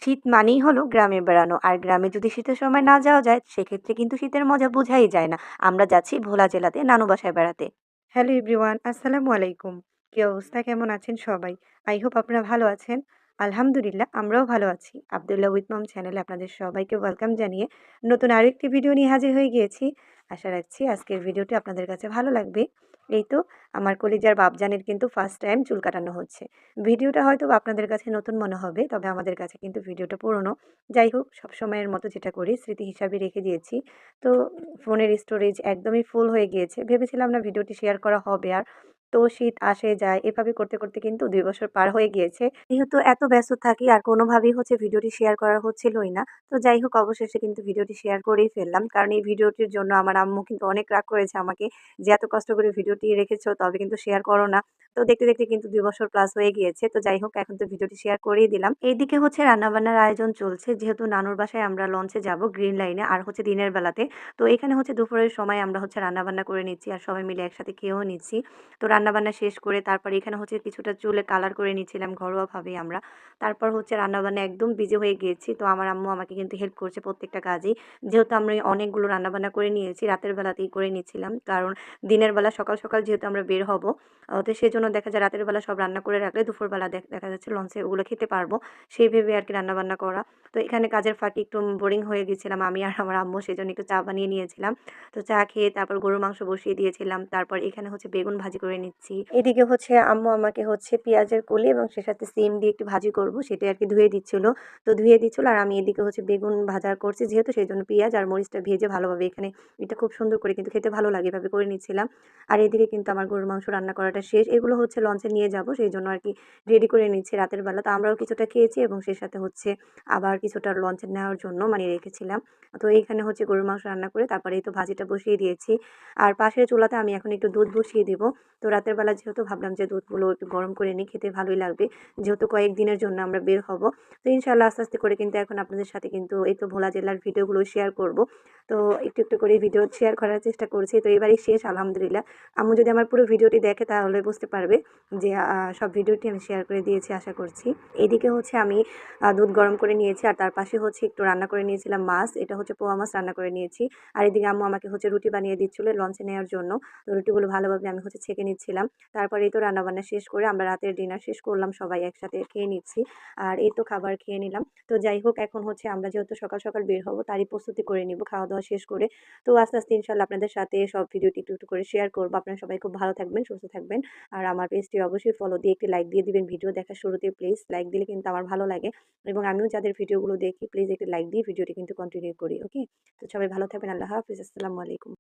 শীত মানেই হলো গ্রামে বেড়ানো। আর গ্রামে যদি শীতের সময় না যাওয়া যায়, সেক্ষেত্রে কিন্তু শীতের মজা বোঝাই যায় না। আমরা যাচ্ছি ভোলা জেলাতে নানু বাসায় বেড়াতে। হ্যালো এভরিওয়ান, আসসালামু আলাইকুম। কি অবস্থা? কেমন আছেন সবাই? আই হোপ আপনারা ভালো আছেন। আলহামদুলিল্লাহ, আমরাও ভালো আছি। আব্দুল্লাহ উইথ মম চ্যানেলে আপনাদের সবাইকে ওয়েলকাম জানিয়ে নতুন আরেকটি ভিডিও নিয়ে হাজির হয়ে গিয়েছি। আশা রাখছি আজকের ভিডিওটি আপনাদের কাছে ভালো লাগবে। এই তো আমার কলিজার বাপজানের কিন্তু ফার্স্ট টাইম চুল কাটানো হচ্ছে। ভিডিওটা হয়তো আপনাদের কাছে নতুন মনে হবে, তবে আমাদের কাছে কিন্তু ভিডিওটা পুরনো। যাই হোক, সবসময়ের মতো যেটা করি স্মৃতি হিসাবে রেখে দিয়েছি। তো ফোনের স্টোরেজ একদমই ফুল হয়ে গিয়েছে। ভেবেছিলাম না ভিডিওটি শেয়ার করা হবে আর। তো শীত আসে যায় এভাবে করতে, করতে কিন্তু ২ বছর পার হয়ে গিয়েছে। যেহেতু এত ব্যস্ত থাকি আর কোনোভাবেই হচ্ছে ভিডিওটি শেয়ার করা হচ্ছিলই না। তো যাই হোক, অবশেষে কিন্তু ভিডিওটি শেয়ার করেই ফেললাম। কারণ এই ভিডিওটির জন্য আমার আম্মু কিন্তু অনেক রাগ করেছে আমাকে যে, "এত কষ্ট করে ভিডিওটি রেখেছো তবে কিন্তু শেয়ার করো না।" তো দেখতে, দেখতে কিন্তু ২ বছর প্লাস হয়ে গিয়েছে। তো যাই হোক, এখন তো ভিডিওটি শেয়ার করেই দিলাম। এইদিকে হচ্ছে রান্নাবান্নার আয়োজন চলছে। যেহেতু নানুর বাসায় আমরা লঞ্চে যাবো গ্রিন লাইনে আর হচ্ছে দিনের বেলাতে। তো এখানে হচ্ছে দুপুরের সময় আমরা হচ্ছে রান্নাবান্না করে নিচ্ছি আর সবাই মিলে একসাথে খেয়েও নিচ্ছি। তো রান্নাবান্না শেষ করে তারপরে এখানে হচ্ছে কিছুটা চুলে কালার করে নিচ্ছিলাম ঘরোয়াভাবেই আমরা। তারপর হচ্ছে রান্নাবান্না একদম বিজি হয়ে গিয়েছি। তো আমার আম্মু আমাকে কিন্তু হেল্প করছে প্রত্যেকটা কাজেই। যেহেতু আমরা অনেকগুলো রান্নাবান্না করে নিয়েছি, রাতের বেলাতেই করে নিচ্ছিলাম। কারণ দিনের বেলা সকাল, সকাল যেহেতু আমরা বের হব, তো সেজন্য দেখা যায় রাতের বেলা সব রান্না করে রাখলে দুপুরবেলা দেখা যাচ্ছে লঞ্চে ওগুলো খেতে পারবো। সেই ভেবে আরকি রান্নাবান্না করা। তো এখানে কাজের ফাঁকে একটু বোরিং হয়ে গেছিলাম আমি আর আমার আম্মু, সেজন্য একটু চা বানিয়ে নিয়েছিলাম। তো চা খেয়ে তারপর গরুর মাংস বসিয়ে দিয়েছিলাম। তারপর এখানে হচ্ছে বেগুন ভাজি করে নিচ্ছি। এদিকে হচ্ছে আম্মু আমাকে হচ্ছে পেঁয়াজের কলি এবং সে সাথে সিম দিয়ে একটু ভাজি করব সেটাই আরকি ধুয়ে দিচ্ছিল। তো ধুয়ে দিচ্ছিল আর আমি এদিকে হচ্ছে বেগুন ভাজা করছি, যেহেতু সেজন্য পেঁয়াজ আর মরিচটা ভেজে ভালোভাবে এখানে এটা খুব সুন্দর করে কিন্তু খেতে ভালো লাগে এভাবে করে নিচ্ছিলাম। আর এদিকে কিন্তু আমার গরুর মাংস রান্না করাটা শেষ। এগুলো হচ্ছে লঞ্চে নিয়ে যাব, সেইজন্য আরকি রেডি করে নিচ্ছি রাতের বেলা। তো আমরাও কিছুটা খেয়েছি এবং সে সাথে হচ্ছে আবার কিছুটা লঞ্চে নেওয়ার জন্য মানে রেখেছিলাম। তো এইখানে হচ্ছে গরুর মাংস রান্না করে তারপরে এই তো ভাজিটা বসিয়ে দিয়েছি। আর পাশের চুলাতে আমি এখন একটু দুধ বসিয়ে দিব। তো রাতের বেলা যেহেতু ভাবলাম যে দুধগুলো একটু গরম করে নিই, খেতে ভালোই লাগবে। যেহেতু কয়েকদিনের জন্য আমরা বের হব। তো ইনশাআল্লাহ আস্তে, আস্তে করে কিন্তু এখন আপনাদের সাথে কিন্তু এই তো ভোলা জেলার ভিডিওগুলো শেয়ার করব। তো একটু, একটু করে ভিডিও শেয়ার করার চেষ্টা করছি। তো এবারই শেষ আলহামদুলিল্লাহ। আম্মু যদি আমার পুরো ভিডিওটি দেখে তাহলে বুঝতে পারবে যে সব ভিডিওটি আমি শেয়ার করে দিয়েছি আশা করছি। এদিকে হচ্ছে আমি দুধ গরম করে নিয়েছি আর তার পাশে হচ্ছে একটু রান্না করে নিয়েছিলাম মাছ। এটা হচ্ছে পোয়া মাছ রান্না করে নিয়েছি। আর এদিকে আম্মু আমাকে হচ্ছে রুটি বানিয়ে দিচ্ছিল লঞ্চে নেওয়ার জন্য। তো রুটিগুলো ভালোভাবে আমি হচ্ছে ছেঁকে নিচ্ছিলাম। তারপরে এই তো রান্নাবান্না শেষ করে আমরা রাতের ডিনার শেষ করলাম, সবাই একসাথে খেয়ে নিচ্ছি। আর এই তো খাবার খেয়ে নিলাম। তো যাই হোক, এখন হচ্ছে আমরা যেহেতু সকাল, সকাল বের হব তারই প্রস্তুতি করে নিব খাওয়া-দাওয়া শেষ করে। তো আস্তে, আস্তে ইনশাআল্লাহ আপনাদের সাথে সব ভিডিওটি একটু, একটু করে শেয়ার করব। আপনারা সবাই খুব ভালো থাকবেন, সুস্থ থাকবেন। আর আমার পেজটি অবশ্যই ফলো দিয়ে একটি লাইক দিয়ে দিবেন ভিডিও দেখার শুরুতেই প্লিজ। লাইক দিলে কিন্তু আমার ভালো লাগে এবং আমিও যাদের ভিডিওগুলো দেখি প্লিজ একটি লাইক দিয়ে ভিডিওটি কিন্তু কন্টিনিউ করি। ওকে? তো সবাই ভালো থাকবেন। আল্লাহ হাফেজ। আসসালামু আলাইকুম।